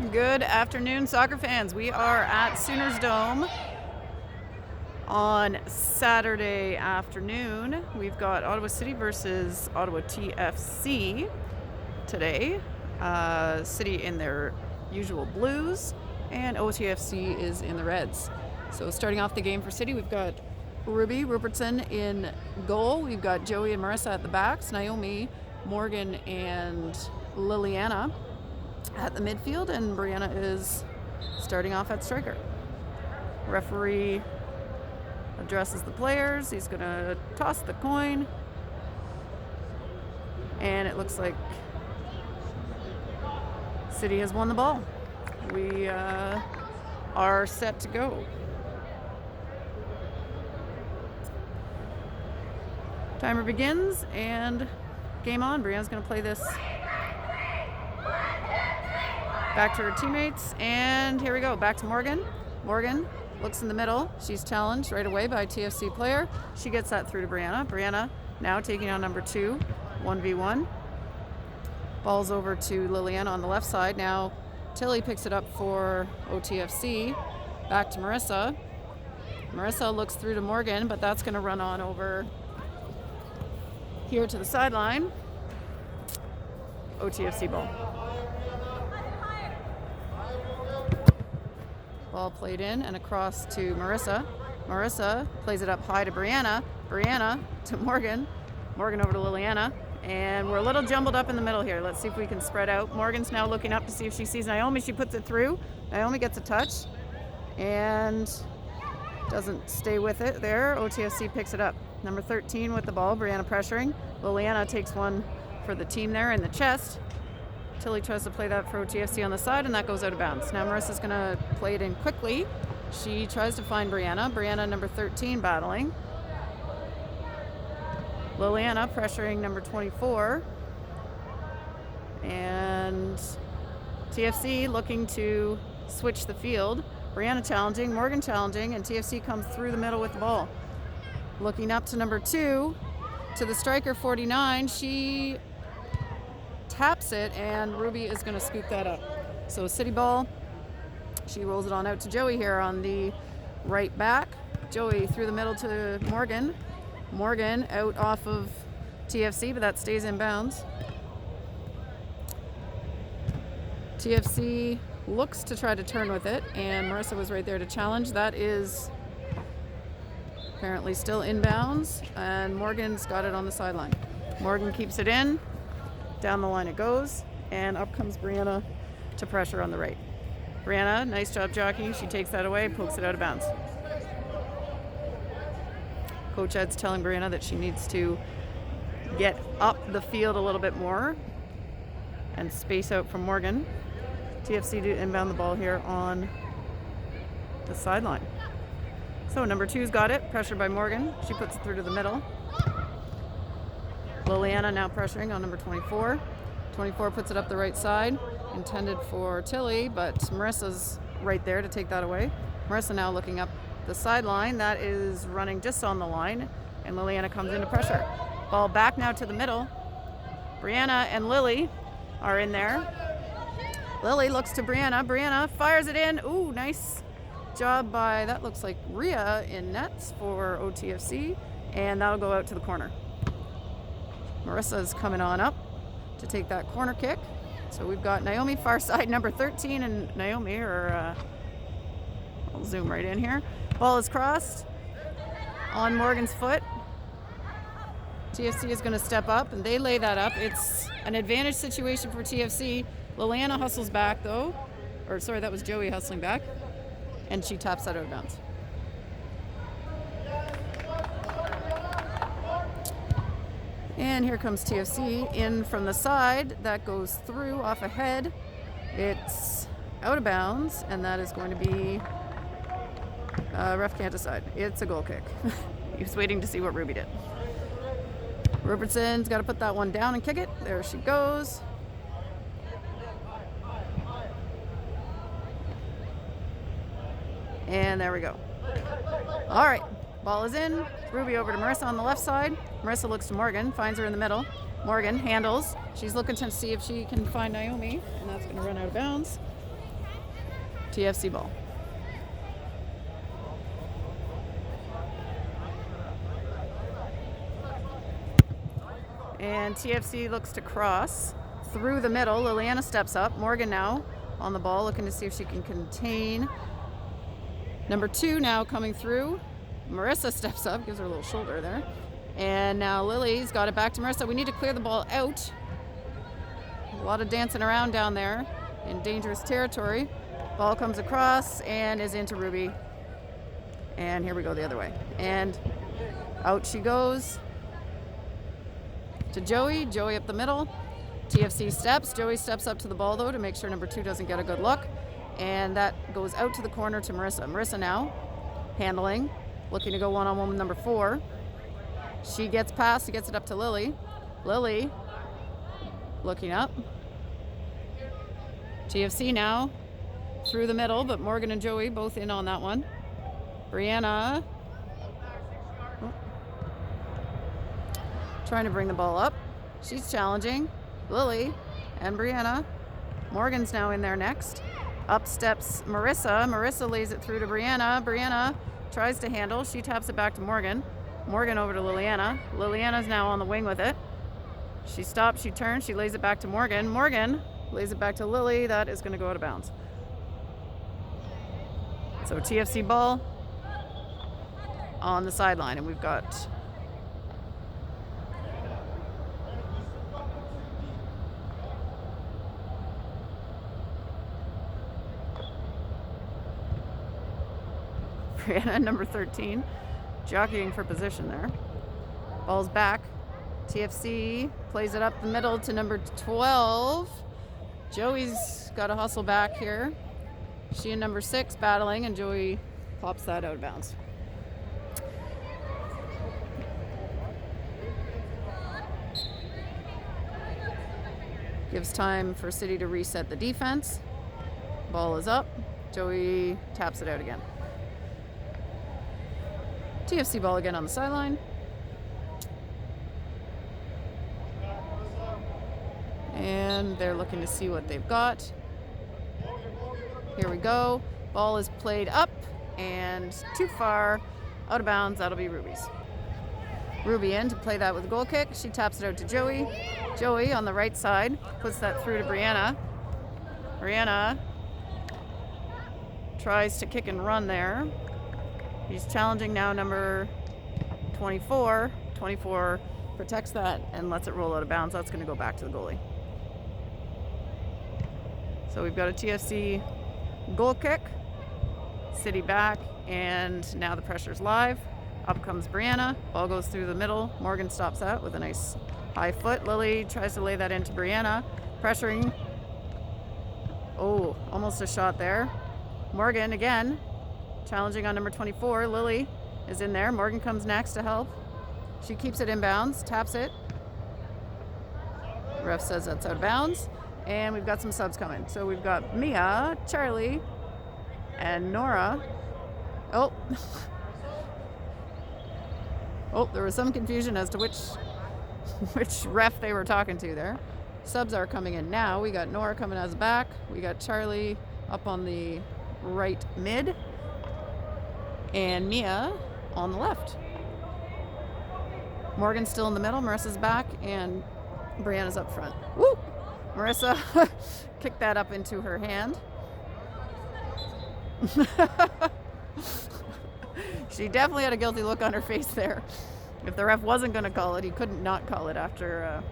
Good afternoon, soccer fans. We are at Sooners Dome on Saturday afternoon. We've got Ottawa City versus Ottawa TFC today. City in their usual blues, and OTFC is in the reds. So starting off the game for City, we've got Ruby Rupertson in goal. We've got Joey and Marissa at the backs, Naomi, Morgan, and Liliana at the midfield, and Brianna is starting off at striker. Referee addresses the players. He's going to toss the coin, and it looks like City has won the ball. We are set to go. Timer begins and game on. Brianna's going to play this back to her teammates, and here we go. Back to Morgan. Morgan looks in the middle. She's challenged right away by a TFC player. She gets that through to Brianna. Brianna now taking on number 2, 1v1. Ball's over to Liliana on the left side. Now Tilly picks it up for OTFC. Back to Marissa. Marissa looks through to Morgan, but that's going to run on over here to the sideline. OTFC ball. Ball played in and across to Marissa. Marissa plays it up high to Brianna. Brianna to Morgan. Morgan over to Liliana. And we're a little jumbled up in the middle here. Let's see if we can spread out. Morgan's now looking up to see if she sees Naomi. She puts it through. Naomi gets a touch and doesn't stay with it there. OTFC picks it up. Number 13 with the ball. Brianna pressuring. Liliana takes one for the team there in the chest. Tilly tries to play that for OTFC on the side, and that goes out of bounds. Now Marissa's going to play it in quickly. She tries to find Brianna. Brianna, number 13, battling. Liliana pressuring number 24. And TFC looking to switch the field. Brianna challenging, Morgan challenging, and TFC comes through the middle with the ball. Looking up to number 2, to the striker, 49. She taps it, and Ruby is going to scoop that up. So City ball. She rolls it on out to Joey here on the right back. Joey through the middle to Morgan. Morgan out off of TFC, but that stays in bounds. TFC looks to try to turn with it, and Marissa was right there to challenge. That is apparently still in bounds, and Morgan's got it on the sideline. Morgan keeps it in. Down the line it goes, and up comes Brianna to pressure on the right. Brianna, nice job jockeying. She takes that away, pokes it out of bounds. Coach Ed's telling Brianna that she needs to get up the field a little bit more and space out from Morgan. TFC do inbound the ball here on the sideline. So number 2's got it, pressured by Morgan. She puts it through to the middle. Liliana now pressuring on number 24. 24 puts it up the right side, intended for Tilly, but Marissa's right there to take that away. Marissa now looking up the sideline. That is running just on the line, and Liliana comes into pressure. Ball back now to the middle. Brianna and Lily are in there. Lily looks to Brianna. Brianna fires it in. Ooh, nice job by, that looks like Rhea in nets for OTFC, and that'll go out to the corner. Marissa's coming on up to take that corner kick. So we've got Naomi far side, number 13, and Naomi are, I'll zoom right in here. Ball is crossed on Morgan's foot. TFC is going to step up, and they lay that up. It's an advantage situation for TFC. Liliana hustles back, though. Or, sorry, that was Joey hustling back. And she taps that out of bounds. And here comes TFC in from the side. That goes through off ahead. It's out of bounds, and that is going to be ref can't decide. It's a goal kick. He was waiting to see what Ruby did. Robertson's got to put that one down and kick it. There she goes. And there we go. All right. Ball is in. Ruby over to Marissa on the left side. Marissa looks to Morgan, finds her in the middle. Morgan handles. She's looking to see if she can find Naomi, and that's going to run out of bounds. TFC ball. And TFC looks to cross through the middle. Liliana steps up. Morgan now on the ball, looking to see if she can contain. Number 2 now coming through. Marissa steps up, gives her a little shoulder there. And now Lily's got it back to Marissa. We need to clear the ball out. A lot of dancing around down there in dangerous territory. Ball comes across and is into Ruby. And here we go the other way. And out she goes to Joey. Joey up the middle. TFC steps. Joey steps up to the ball, though, to make sure number 2 doesn't get a good look. And that goes out to the corner to Marissa. Marissa now handling, looking to go one-on-one with number 4. She gets past. She gets it up to Lily. Lily looking up. TFC now through the middle, but Morgan and Joey both in on that one. Brianna trying to bring the ball up. She's challenging Lily and Brianna. Morgan's now in there next. Up steps Marissa. Marissa lays it through to Brianna. Brianna tries to handle. She taps it back to Morgan. Morgan over to Liliana. Liliana's now on the wing with it. She stops, she turns, she lays it back to Morgan. Morgan lays it back to Lily. That is going to go out of bounds. So TFC ball on the sideline, and we've got Brianna, number 13, jockeying for position there. Ball's back. TFC plays it up the middle to number 12. Joey's got to hustle back here. She and number 6 battling, and Joey pops that out of bounds. Gives time for City to reset the defense. Ball is up. Joey taps it out again. TFC ball again on the sideline. And they're looking to see what they've got. Here we go. Ball is played up and too far, out of bounds. That'll be Ruby's. Ruby in to play that with a goal kick. She taps it out to Joey. Joey on the right side puts that through to Brianna. Brianna tries to kick and run there. He's challenging now number 24. 24 protects that and lets it roll out of bounds. That's going to go back to the goalie. So we've got a TFC goal kick. City back, and now the pressure's live. Up comes Brianna. Ball goes through the middle. Morgan stops that with a nice high foot. Lily tries to lay that into Brianna. Pressuring. Oh, almost a shot there. Morgan again. Challenging on number 24. Lily is in there. Morgan comes next to help. She keeps it inbounds. Taps it. The ref says that's out of bounds. And we've got some subs coming. So we've got Mia, Charlie, and Nora. Oh. Oh, there was some confusion as to which ref they were talking to there. Subs are coming in now. We got Nora coming as back. We got Charlie up on the right mid. And Mia on the left. Morgan's still in the middle. Marissa's back. And Brianna's up front. Woo! Marissa kicked that up into her hand. She definitely had a guilty look on her face there. If the ref wasn't going to call it, he couldn't not call it after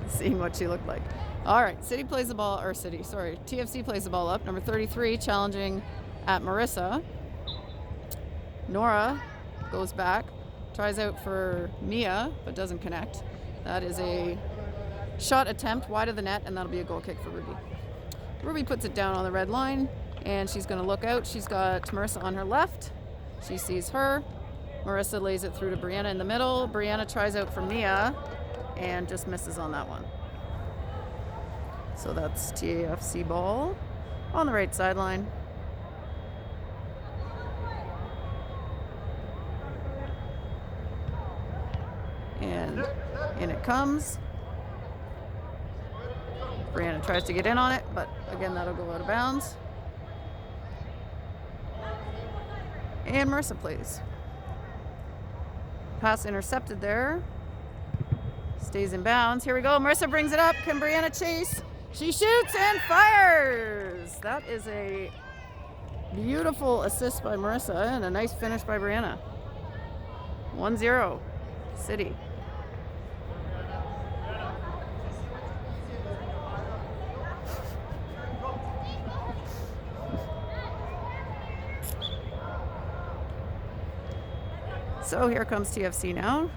seeing what she looked like. All right, TFC plays the ball up. Number 33 challenging at Marissa. Nora goes back, tries out for Mia, but doesn't connect. That is a shot attempt wide of the net, and that'll be a goal kick for Ruby. Ruby puts it down on the red line, and she's going to look out. She's got Marissa on her left. She sees her. Marissa lays it through to Brianna in the middle. Brianna tries out for Mia and just misses on that one. So that's TFC ball on the right sideline. And in it comes. Brianna tries to get in on it, but again, that'll go out of bounds. And Marissa plays. Pass intercepted there. Stays in bounds. Here we go. Marissa brings it up. Can Brianna chase? She shoots and fires. That is a beautiful assist by Marissa and a nice finish by Brianna. 1-0, City. So here comes TFC now.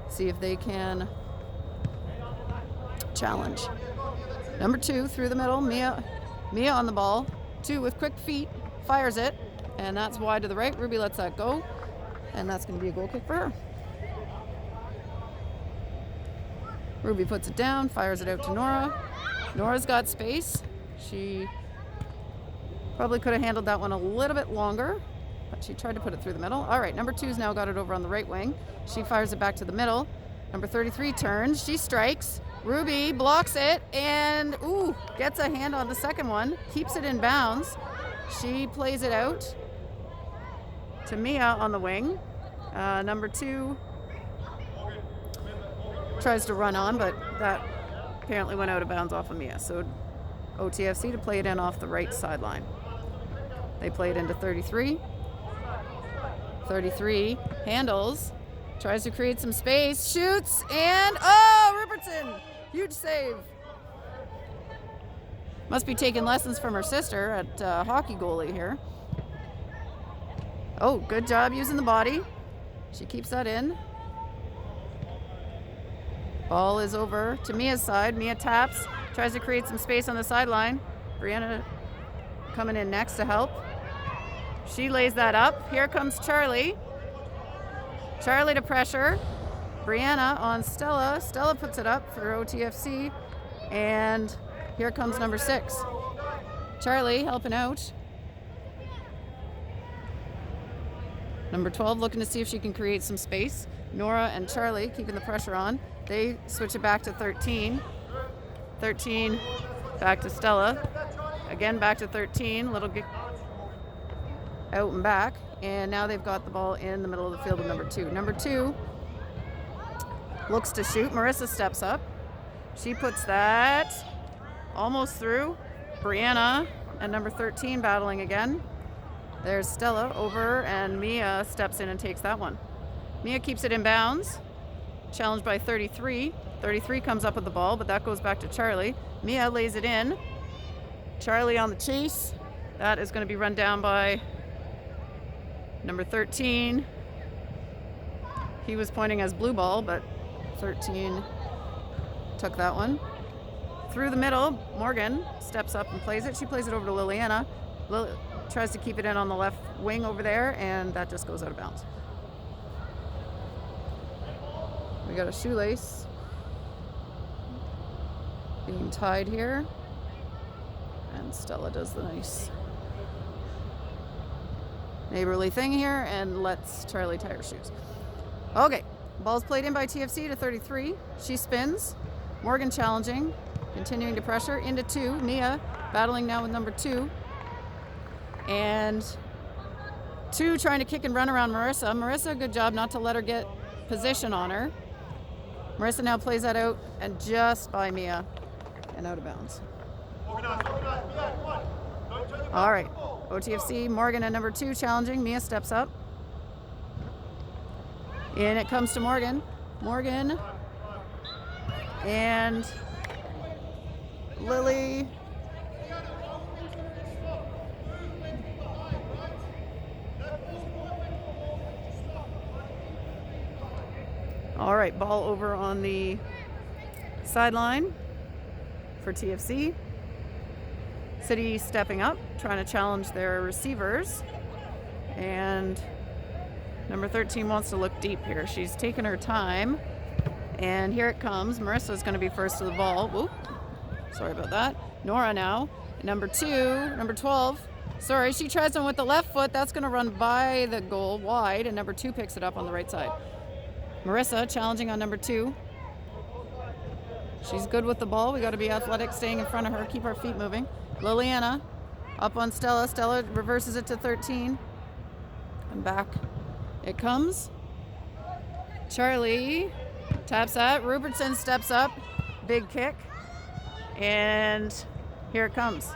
See if they can challenge. Number 2 through the middle. Mia on the ball. 2 with quick feet. Fires it. And that's wide to the right. Ruby lets that go. And that's going to be a goal kick for her. Ruby puts it down. Fires it out to Nora. Nora's got space. She probably could have handled that one a little bit longer. But she tried to put it through the middle. All right, number 2's now got it over on the right wing. She fires it back to the middle. Number 33 turns. She strikes. Ruby blocks it and, gets a hand on the second one. Keeps it in bounds. She plays it out to Mia on the wing. Number 2 tries to run on, but that apparently went out of bounds off of Mia. So OTFC to play it in off the right sideline. They play it into 33. 33 handles, tries to create some space, shoots, and Robertson! Huge save. Must be taking lessons from her sister at hockey goalie here. Oh, good job using the body. She keeps that in. Ball is over to Mia's side. Mia taps, tries to create some space on the sideline. Brianna coming in next to help. She lays that up. Here comes Charlie. Charlie to pressure. Brianna on Stella. Stella puts it up for OTFC. And here comes number 6. Charlie helping out. Number 12 looking to see if she can create some space. Nora and Charlie keeping the pressure on. They switch it back to 13. 13 back to Stella. Again back to 13. Little out and back, and now they've got the ball in the middle of the field with number 2. Number 2 looks to shoot. Marissa steps up. She puts that almost through. Brianna and number 13 battling again. There's Stella over, and Mia steps in and takes that one. Mia keeps it in bounds. Challenged by 33. 33 comes up with the ball, but that goes back to Charlie. Mia lays it in. Charlie on the chase. That is going to be run down by number 13. He was pointing as blue ball, but 13 took that one. Through the middle, Morgan steps up and plays it. She plays it over to Liliana. Tries to keep it in on the left wing over there, and that just goes out of bounds. We got a shoelace being tied here. And Stella does the nice neighborly thing here and lets Charlie tie her shoes. Okay, ball's played in by TFC to 33. She spins. Morgan challenging, continuing to pressure into 2. Mia battling now with number 2. And 2 trying to kick and run around Marissa. Marissa, good job not to let her get position on her. Marissa now plays that out and just by Mia and out of bounds. All right, OTFC, Morgan and number 2 challenging. Mia steps up. And it comes to Morgan. Morgan and Lily. All right, ball over on the sideline for TFC. City stepping up, trying to challenge their receivers. And number 13 wants to look deep here. She's taking her time. And here it comes. Marissa's going to be first to the ball. Whoop. Sorry about that. Nora now. Number 12. Sorry, she tries one with the left foot. That's going to run by the goal wide. And number 2 picks it up on the right side. Marissa challenging on number 2. She's good with the ball. We got to be athletic, staying in front of her, keep our feet moving. Liliana up on Stella. Stella reverses it to 13. And back it comes. Charlie taps that. Robertson steps up. Big kick. And here it comes.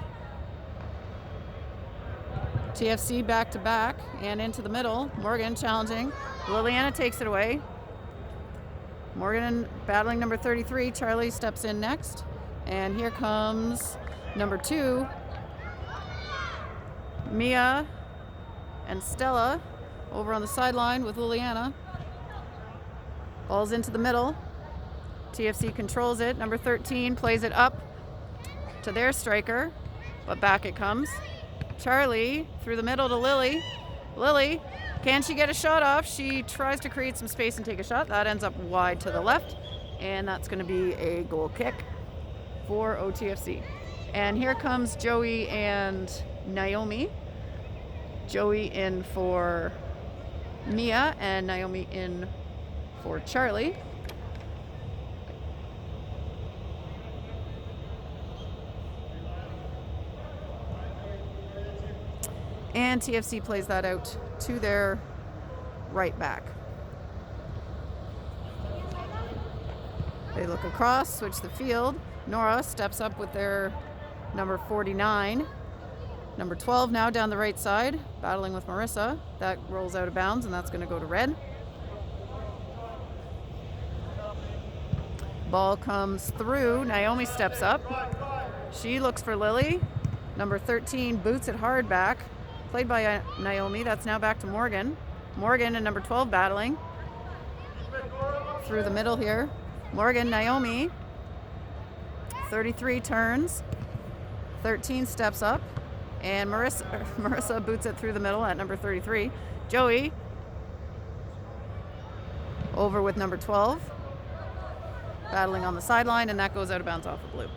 TFC back to back and into the middle. Morgan challenging. Liliana takes it away. Morgan battling number 33. Charlie steps in next. And here comes number 2. Mia and Stella over on the sideline with Liliana. Ball's into the middle. TFC controls it. Number 13 plays it up to their striker, but back it comes. Charlie through the middle to Lily. Lily, can she get a shot off? She tries to create some space and take a shot. That ends up wide to the left, and that's going to be a goal kick for OTFC. And here comes Joey and Naomi. Joey in for Mia and Naomi in for Charlie. And TFC plays that out to their right back. They look across, switch the field. Nora steps up with their number 49. Number 12 now down the right side, battling with Marissa. That rolls out of bounds, and that's going to go to red. Ball comes through. Naomi steps up. She looks for Lily. Number 13 boots it hard back. Played by Naomi. That's now back to Morgan. Morgan and number 12 battling. Through the middle here. Morgan, Naomi. 33 turns. 13 steps up. And Marissa boots it through the middle at number 33. Joey over with number 12. Battling on the sideline, and that goes out of bounds off of blue.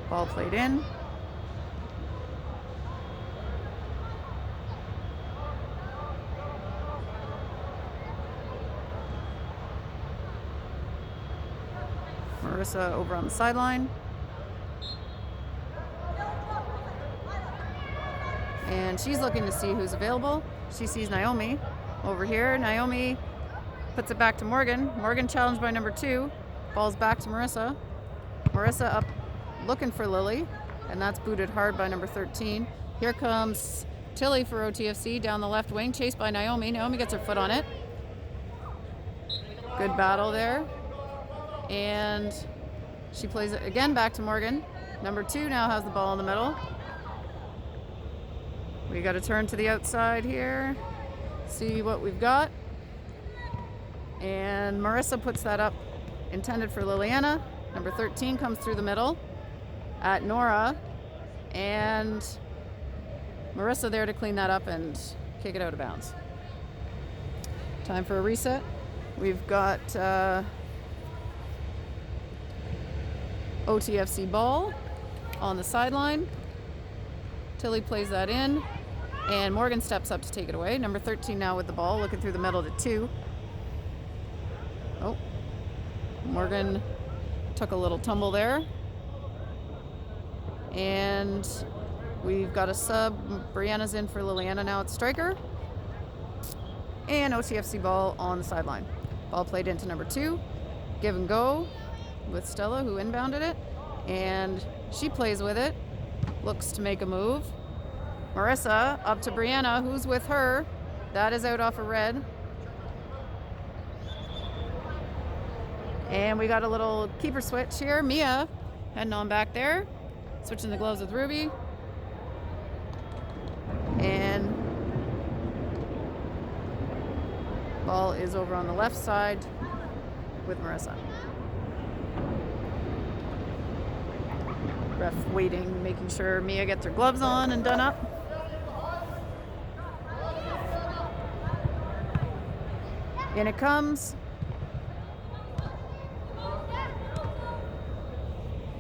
Ball played in. Marissa over on the sideline. And she's looking to see who's available. She sees Naomi over here. Naomi puts it back to Morgan. Morgan challenged by number 2. Ball's back to Marissa. Marissa up looking for Lily, and that's booted hard by number 13. Here comes Tilly for OTFC down the left wing, chased by Naomi. Naomi gets her foot on it. Good battle there. And she plays it again back to Morgan. Number 2 now has the ball in the middle. We got to turn to the outside here, see what we've got. And Marissa puts that up, intended for Liliana. Number 13 comes through the middle at Nora. And Marissa there to clean that up and kick it out of bounds. Time for a reset. We've got OTFC ball on the sideline. Tilly plays that in, and Morgan steps up to take it away. Number 13 now with the ball, looking through the middle to 2. Oh, Morgan took a little tumble there. And we've got a sub. Brianna's in for Liliana now at striker. And OTFC ball on the sideline. Ball played into number 2. Give and go with Stella, who inbounded it. And she plays with it. Looks to make a move. Marissa up to Brianna, who's with her. That is out off a red. And we got a little keeper switch here. Mia heading on back there. Switching the gloves with Ruby. And ball is over on the left side with Marissa. Ref waiting, making sure Mia gets her gloves on and done up. In it comes.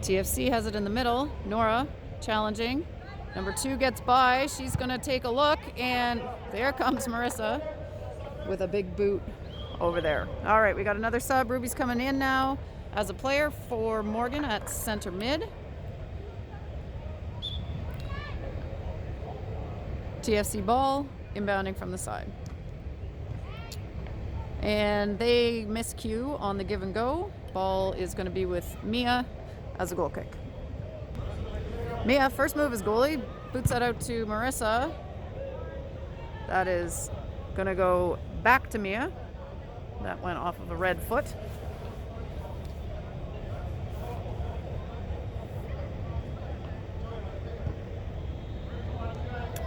TFC has it in the middle. Nora challenging. Number 2 gets by. She's going to take a look, and there comes Marissa with a big boot over there. All right, we got another sub. Ruby's coming in now. as a player for Morgan at center mid. TFC ball inbounding from the side. And they miscue on the give and go. Ball is going to be with Mia as a goal kick. Mia, first move is goalie, boots that out to Marissa. That is going to go back to Mia. That went off of a red foot.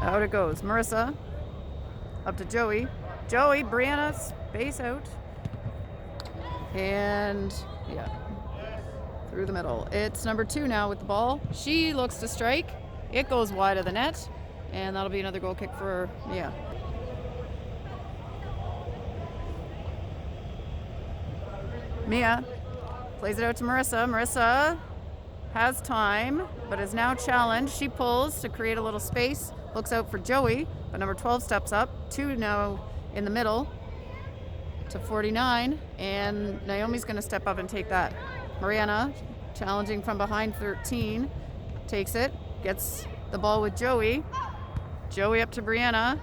Out it goes. Marissa up to Joey. Joey, Brianna, space out. And yeah, through the middle. It's number 2 now with the ball. She looks to strike. It goes wide of the net. And that'll be another goal kick for Mia. Mia plays it out to Marissa. Marissa has time, but is now challenged. She pulls to create a little space. Looks out for Joey, but number 12 steps up. 2 now in the middle to 49, and Naomi's going to step up and take that. Mariana challenging from behind 13, takes it, gets the ball with Joey. Joey up to Brianna.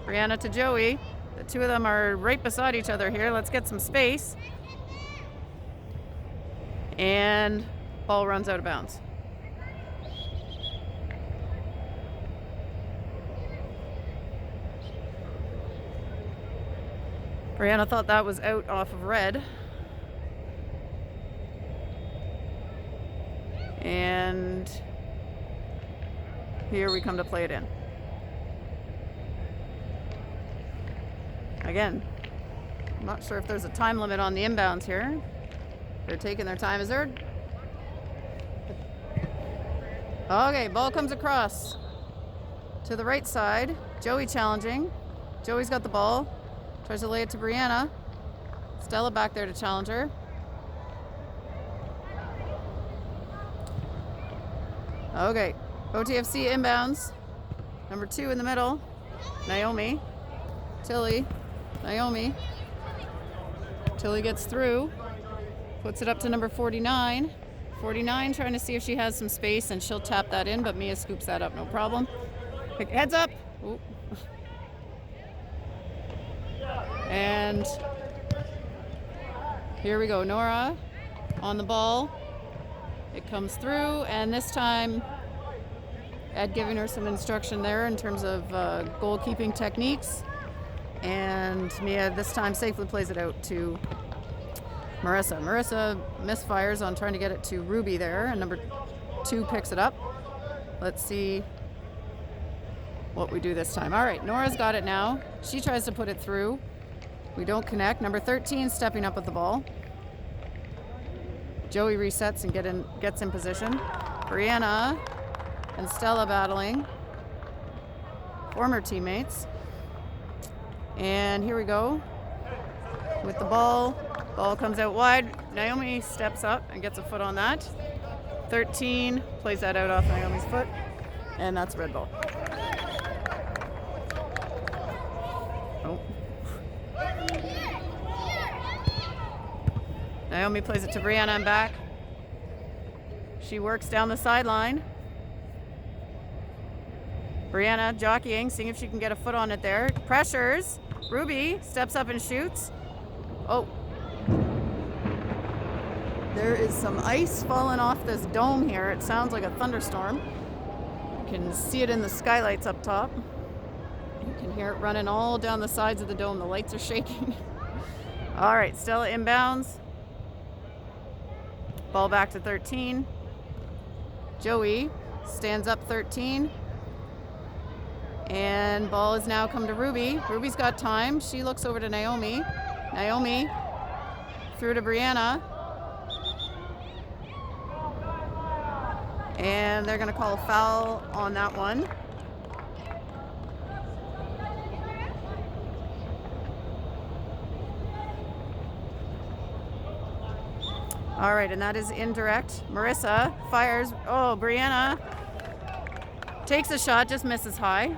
Brianna to Joey. The two of them are right beside each other here. Let's get some space. And ball runs out of bounds. Brianna thought that was out off of red. And here we come to play it in. Again, I'm not sure if there's a time limit on the inbounds here. They're taking their time. Is there? Okay, ball comes across to the right side. Joey challenging. Joey's got the ball. Tries to lay it to Brianna. Stella back there to challenge her. Okay, OTFC inbounds. Number 2 in the middle. Naomi. Tilly. Naomi. Tilly gets through. Puts it up to number 49. 49 trying to see if she has some space, and she'll tap that in, but Mia scoops that up, no problem. Heads up. Ooh. And here we go. Nora on the ball. It comes through, and this time Ed giving her some instruction there in terms of goalkeeping techniques. And Mia this time safely plays it out to Marissa. Marissa misfires on trying to get it to Ruby there, and number 2 picks it up. Let's see what we do this time. All right, Nora's got it now. She tries to put it through. We don't connect. Number 13 stepping up with the ball. Joey resets and gets in position. Brianna and Stella battling. Former teammates. And here we go. With the ball. Ball comes out wide. Naomi steps up and gets a foot on that. 13 plays that out off Naomi's foot. And that's red ball. Oh. Naomi plays it to Brianna and back. She works down the sideline. Brianna jockeying, seeing if she can get a foot on it there. Pressures. Ruby steps up and shoots. Oh. There is some ice falling off this dome here. It sounds like a thunderstorm. You can see it in the skylights up top. You can hear it running all down the sides of the dome. The lights are shaking. All right, Stella inbounds. Ball back to 13. Joey stands up 13. And ball has now come to Ruby. Ruby's got time. She looks over to Naomi. Naomi through to Brianna. And they're going to call a foul on that one. All right, and that is indirect. Marissa fires. Oh, Brianna takes a shot, just misses high.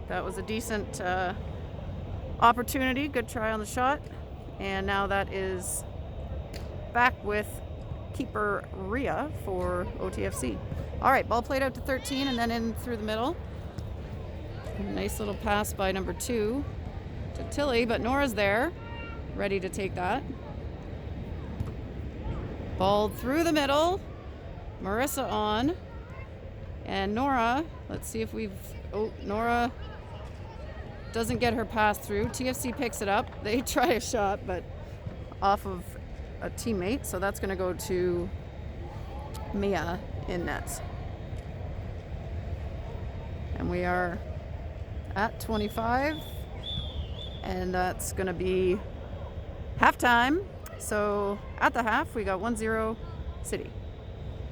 That was a decent opportunity. Good try on the shot. And now that is back with keeper Ria for OTFC. All right, ball played out to 13 and then in through the middle. Nice little pass by number 2 to Tilly, but Nora's there, ready to take that. Ball through the middle. Marissa on. And Nora, let's see if Nora doesn't get her pass through. TFC picks it up. They try a shot, but off of a teammate. So that's going to go to Mia in nets. And we are at 25. And that's going to be halftime. So at the half, we got 1-0 City.